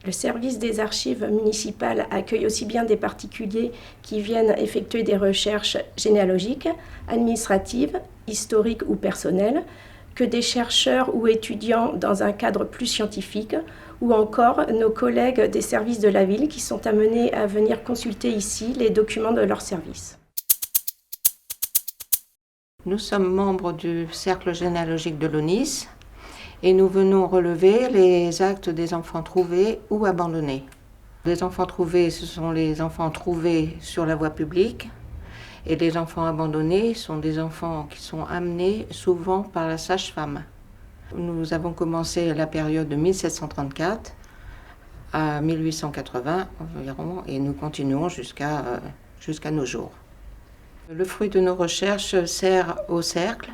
Le service des archives municipales accueille aussi bien des particuliers qui viennent effectuer des recherches généalogiques, administratives, historiques ou personnelles, que des chercheurs ou étudiants dans un cadre plus scientifique, ou encore nos collègues des services de la ville qui sont amenés à venir consulter ici les documents de leur service. Nous sommes membres du cercle généalogique de l'ONIS. Et nous venons relever les actes des enfants trouvés ou abandonnés. Les enfants trouvés, ce sont les enfants trouvés sur la voie publique. Et les enfants abandonnés sont des enfants qui sont amenés souvent par la sage-femme. Nous avons commencé la période de 1734 à 1880 environ, et nous continuons jusqu'à nos jours. Le fruit de nos recherches sert au cercle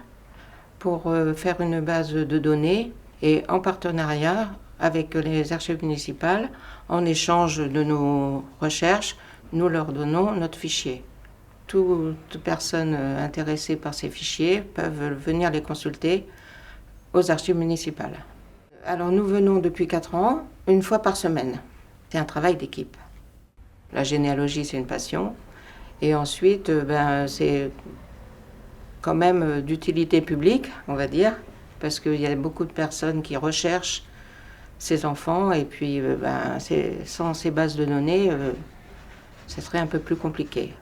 pour faire une base de données et en partenariat avec les archives municipales, en échange de nos recherches, nous leur donnons notre fichier. Toute personne intéressée par ces fichiers peuvent venir les consulter aux archives municipales. Alors nous venons depuis 4 ans, une fois par semaine. C'est un travail d'équipe. La généalogie, c'est une passion. Et ensuite, c'est quand même d'utilité publique, on va dire, parce qu'il y a beaucoup de personnes qui recherchent ces enfants, et puis sans ces bases de données, ce serait un peu plus compliqué.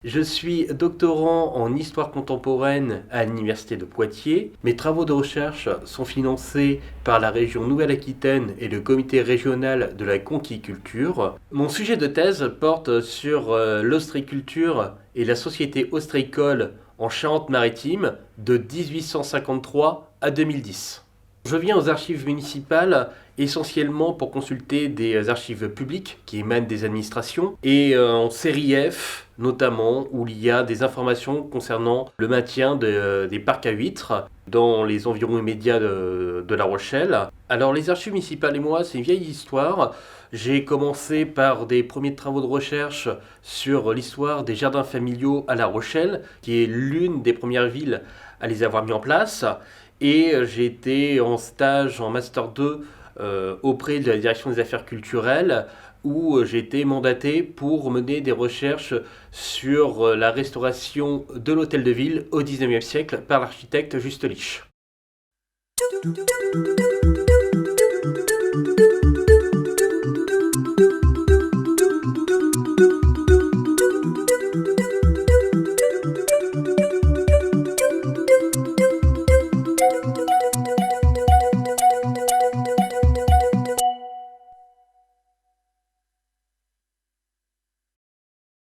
Je suis doctorant en histoire contemporaine à l'Université de Poitiers. Mes travaux de recherche sont financés par la région Nouvelle-Aquitaine et le comité régional de la conquiculture. Mon sujet de thèse porte sur l'ostréiculture et la société ostréicole en Charente-Maritime de 1853 à 2010. Je viens aux archives municipales essentiellement pour consulter des archives publiques qui émanent des administrations et en série F notamment où il y a des informations concernant le maintien des parcs à huîtres dans les environs immédiats de La Rochelle. Alors les archives municipales et moi, c'est une vieille histoire. J'ai commencé par des premiers travaux de recherche sur l'histoire des jardins familiaux à La Rochelle, qui est l'une des premières villes à les avoir mis en place. Et j'ai été en stage en Master 2 auprès de la direction des affaires culturelles où j'ai été mandaté pour mener des recherches sur la restauration de l'hôtel de ville au XIXe siècle par l'architecte Juste Lich.